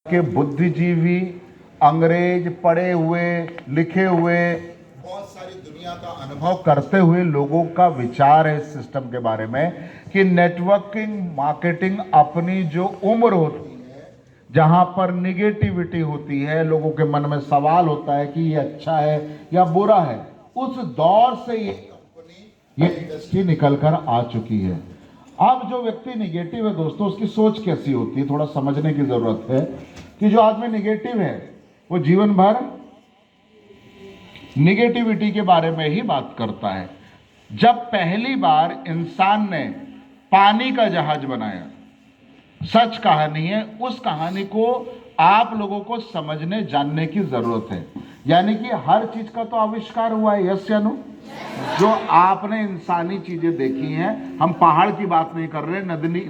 के बुद्धिजीवी, अंग्रेज, पढ़े हुए लिखे हुए, बहुत सारी दुनिया का अनुभव करते हुए लोगों का विचार है इस सिस्टम के बारे में कि नेटवर्किंग मार्केटिंग अपनी जो उम्र होती है, जहां पर निगेटिविटी होती है, लोगों के मन में सवाल होता है कि ये अच्छा है या बुरा है, उस दौर से ये कंपनी, ये इंडस्ट्री निकल कर आ चुकी है। अब जो व्यक्ति निगेटिव है दोस्तों, उसकी सोच कैसी होती है, थोड़ा समझने की जरूरत है कि जो आदमी निगेटिव है वो जीवन भर निगेटिविटी के बारे में ही बात करता है। जब पहली बार इंसान ने पानी का जहाज बनाया, सच कहानी है, उस कहानी को आप लोगों को समझने जानने की जरूरत है। यानी कि हर चीज का तो आविष्कार हुआ है, यस या नो? जो आपने इंसानी चीजें देखी हैं, हम पहाड़ की बात नहीं कर रहे,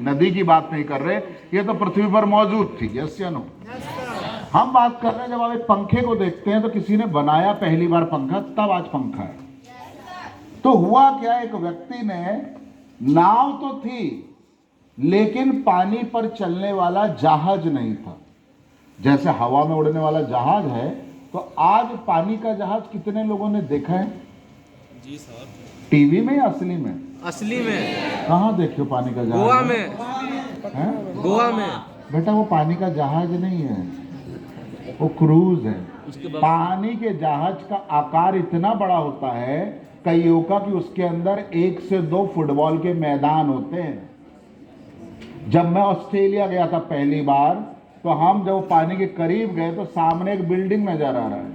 नदी की बात नहीं कर रहे, ये तो पृथ्वी पर मौजूद थी, यस या नो? हम बात कर रहे हैं जब आप एक पंखे को देखते हैं तो किसी ने बनाया पहली बार पंखा, तब आज पंखा है। तो हुआ क्या, एक व्यक्ति ने, नाव तो थी लेकिन पानी पर चलने वाला जहाज नहीं था। जैसे हवा में उड़ने वाला जहाज है, तो आज पानी का जहाज कितने लोगों ने देखा है? जी सर। टीवी में या असली में? असली में। कहाँ देखियो पानी का जहाज? गोवा में है? गोवा में। बेटा वो पानी का जहाज नहीं है, वो क्रूज है। पानी के जहाज का आकार इतना बड़ा होता है कईयों का कि उसके अंदर 1 से 2 फुटबॉल के मैदान होते हैं। जब मैं ऑस्ट्रेलिया गया था पहली बार, तो हम जब पानी के करीब गए तो सामने एक बिल्डिंग नजर आ रहा है।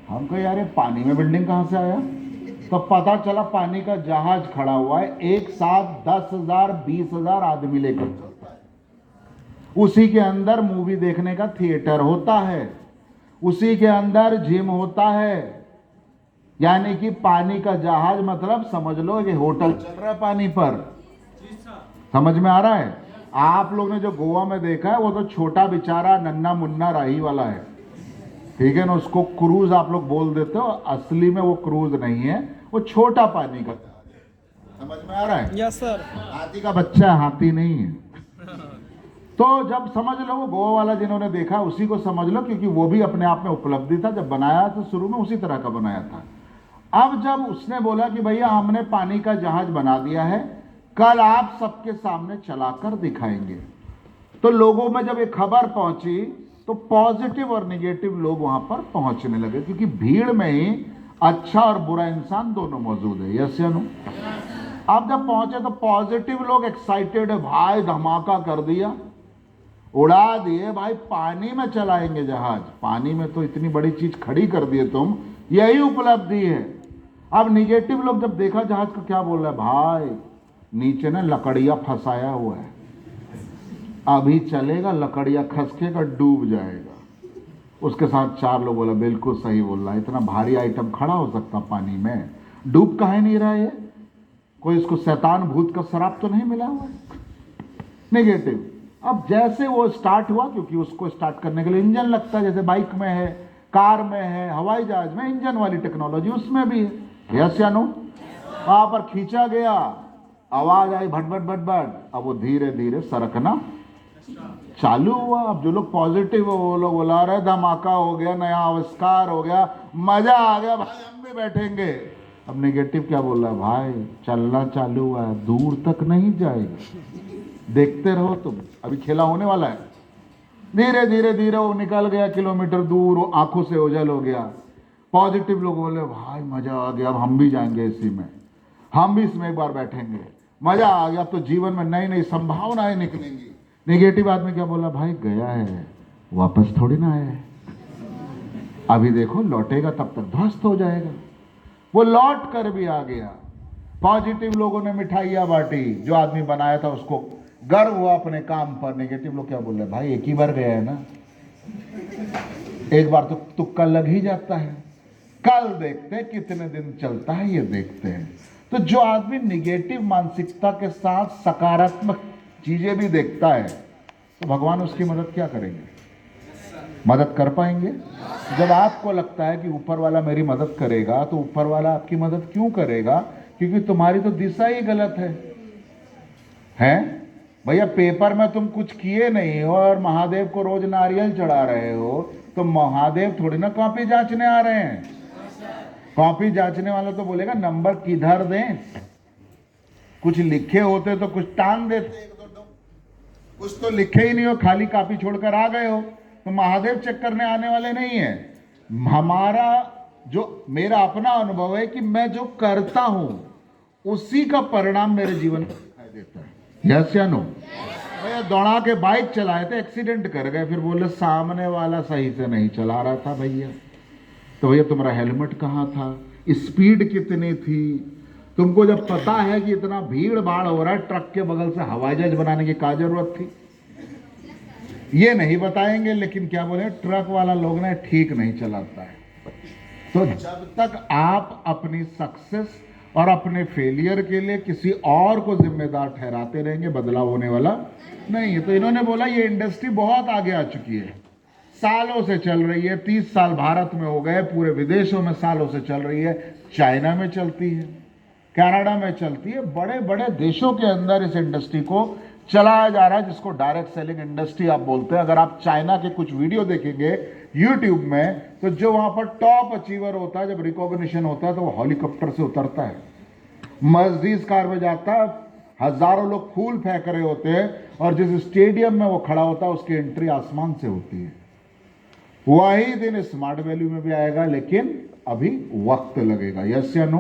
हम कहे यार ये पानी में बिल्डिंग कहां से आया? तो पता चला पानी का जहाज खड़ा हुआ है, एक साथ 10,000 20,000 आदमी लेकर चलता है। उसी के अंदर मूवी देखने का थिएटर होता है, उसी के अंदर जिम होता है। यानी कि पानी का जहाज मतलब समझ लो कि होटल चल रहा है पानी पर। समझ में आ रहा है? आप लोग ने जो गोवा में देखा है वो तो छोटा बेचारा नन्ना मुन्ना राही वाला है, ठीक है ना? उसको क्रूज आप लोग बोल देते हो, असली में वो क्रूज नहीं है, वो छोटा पानी का। समझ में आ रहा है? Yes sir. हाथी का बच्चा है, हाथी नहीं है। तो जब समझ लो वो गोवा वाला जिन्होंने देखा उसी को समझ लो, क्योंकि वो भी अपने आप में उपलब्धि था। जब बनाया तो शुरू में उसी तरह का बनाया था। अब जब उसने बोला कि भैया हमने पानी का जहाज बना दिया है, कल आप सबके सामने चलाकर दिखाएंगे, तो लोगों में जब ये खबर पहुंची तो पॉजिटिव और निगेटिव लोग वहां पर पहुंचने लगे, क्योंकि भीड़ में ही अच्छा और बुरा इंसान दोनों मौजूद है, यस या नो? अब जब पहुंचे तो पॉजिटिव लोग एक्साइटेड है, भाई धमाका कर दिया, उड़ा दिए भाई, पानी में चलाएंगे जहाज, पानी में तो इतनी बड़ी चीज खड़ी कर दिए तुम, यही उपलब्धि है। अब निगेटिव लोग जब देखा जहाज का, क्या बोल रहा है, भाई नीचे ना लकड़ियां फंसाया हुआ है, अभी चलेगा लकड़ियां खसकेगा डूब जाएगा। उसके साथ 4 लोग बोला बिल्कुल सही बोल रहा है, इतना भारी आइटम खड़ा हो सकता पानी में, डूब काहे नहीं रहा है? कोई इसको शैतान भूत का शराब तो नहीं मिला हुआ? नेगेटिव। अब जैसे वो स्टार्ट हुआ, क्योंकि उसको स्टार्ट करने के लिए इंजन लगता है, जैसे बाइक में है, कार में है, हवाई जहाज में इंजन वाली टेक्नोलॉजी उसमें भी है, यस या नो? वहां पर खींचा गया, आवाज आई भट भट भट भट, अब वो धीरे धीरे सरकना चालू हुआ। अब जो लोग पॉजिटिव है वो लोग बोला रहे धमाका हो गया, नया आविष्कार हो गया, मजा आ गया भाई, हम भी बैठेंगे। अब नेगेटिव क्या बोल रहा है, भाई चलना चालू हुआ है, दूर तक नहीं जाएगा, देखते रहो तुम, अभी खेला होने वाला है। धीरे धीरे धीरे वो निकल गया किलोमीटर दूर, वो आंखों से ओझल हो गया। पॉजिटिव लोग बोले भाई मजा आ गया, अब हम भी जाएंगे इसी में, हम भी इसमें एक बार बैठेंगे, मजा आ गया, अब तो जीवन में नई नई संभावनाएं निकलेंगी। नेगेटिव आदमी क्या बोला, भाई गया है वापस थोड़ी ना आया है, अभी देखो लौटेगा तब तक ध्वस्त हो जाएगा। वो लौट कर भी आ गया। पॉजिटिव लोगों ने मिठाइयां बांटी, जो आदमी बनाया था उसको गर्व हुआ अपने काम पर। नेगेटिव लोग क्या बोल रहे, भाई एक ही बार गया है ना, एक बार तो तुक्का लग ही जाता है, कल देखते हैं कितने दिन चलता है, ये देखते हैं। तो जो आदमी निगेटिव मानसिकता के साथ सकारात्मक चीजें भी देखता है, तो भगवान उसकी मदद क्या करेंगे? मदद कर पाएंगे? जब आपको लगता है कि ऊपर वाला मेरी मदद करेगा, तो ऊपर वाला आपकी मदद क्यों करेगा? क्योंकि तुम्हारी तो दिशा ही गलत है? भैया पेपर में तुम कुछ किए नहीं हो और महादेव को रोज नारियल चढ़ा रहे हो, तो महादेव थोड़ी ना कॉपी जांचने आ रहे हैं। कॉपी जांचने वाला तो बोलेगा नंबर किधर दें, कुछ लिखे होते तो कुछ टांग देते, कुछ तो लिखे ही नहीं हो, खाली कॉपी छोड़कर आ गए हो, तो महादेव चेक करने आने वाले नहीं है। हमारा जो मेरा अपना अनुभव है कि मैं जो करता हूं उसी का परिणाम मेरे जीवन में दिखाई देता है। यस या नो? भैया दौड़ा के बाइक चलाए थे, एक्सीडेंट कर गए, फिर बोले सामने वाला सही से नहीं चला रहा था भैया। तो भैया तुम्हारा हेलमेट कहाँ था, स्पीड कितनी थी, तुमको जब पता है कि इतना भीड़ भाड़ हो रहा है, ट्रक के बगल से हवाई जहाज बनाने की क्या जरूरत थी? ये नहीं बताएंगे, लेकिन क्या बोले ट्रक वाला लोग ने ठीक नहीं चलाता है। तो जब तक आप अपनी सक्सेस और अपने फेलियर के लिए किसी और को जिम्मेदार ठहराते रहेंगे, बदलाव होने वाला नहीं है। तो इन्होंने बोला ये इंडस्ट्री बहुत आगे आ चुकी है, सालों से चल रही है, 30 साल भारत में हो गए, पूरे विदेशों में सालों से चल रही है, चाइना में चलती है, कनाडा में चलती है, बड़े बड़े देशों के अंदर इस इंडस्ट्री को चलाया जा रहा है, जिसको डायरेक्ट सेलिंग इंडस्ट्री आप बोलते हैं। अगर आप चाइना के कुछ वीडियो देखेंगे यूट्यूब में, तो जो वहां पर टॉप अचीवर होता है, जब रिकॉग्निशन होता है तो वो हेलीकॉप्टर से उतरता है, मर्सिडीज कार में जाता है, हजारों लोग फूल फेंक रहे होते हैं, और जिस स्टेडियम में वो खड़ा होता है उसकी एंट्री आसमान से होती है। वही दिन स्मार्ट वैल्यू में भी आएगा, लेकिन अभी वक्त लगेगा। यस या नो?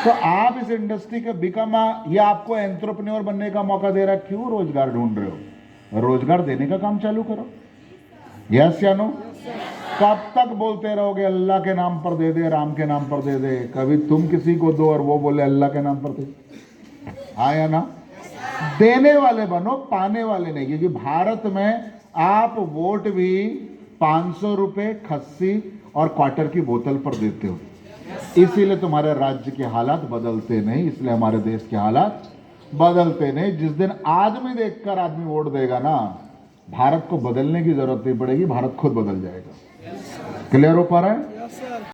तो आप इस इंडस्ट्री के बिकम, ये आपको एंटरप्रेन्योर बनने का मौका दे रहा है, क्यों रोजगार ढूंढ रहे हो? रोजगार देने का काम चालू करो। यस या नो? कब तक बोलते रहोगे अल्लाह के नाम पर दे दे, राम के नाम पर दे दे? कभी तुम किसी को दो और वो बोले अल्लाह के नाम पर दे। हाँ या ना? देने वाले बनो, पाने वाले नहीं। क्योंकि भारत में आप वोट भी 500 रुपए खस्सी और क्वार्टर की बोतल पर देते हो, इसीलिए तुम्हारे राज्य के हालात बदलते नहीं, इसलिए हमारे देश के हालात बदलते नहीं। जिस दिन आदमी देखकर आदमी वोट देगा ना, भारत को बदलने की जरूरत नहीं पड़ेगी, भारत खुद बदल जाएगा। क्लियर हो पा रहा है?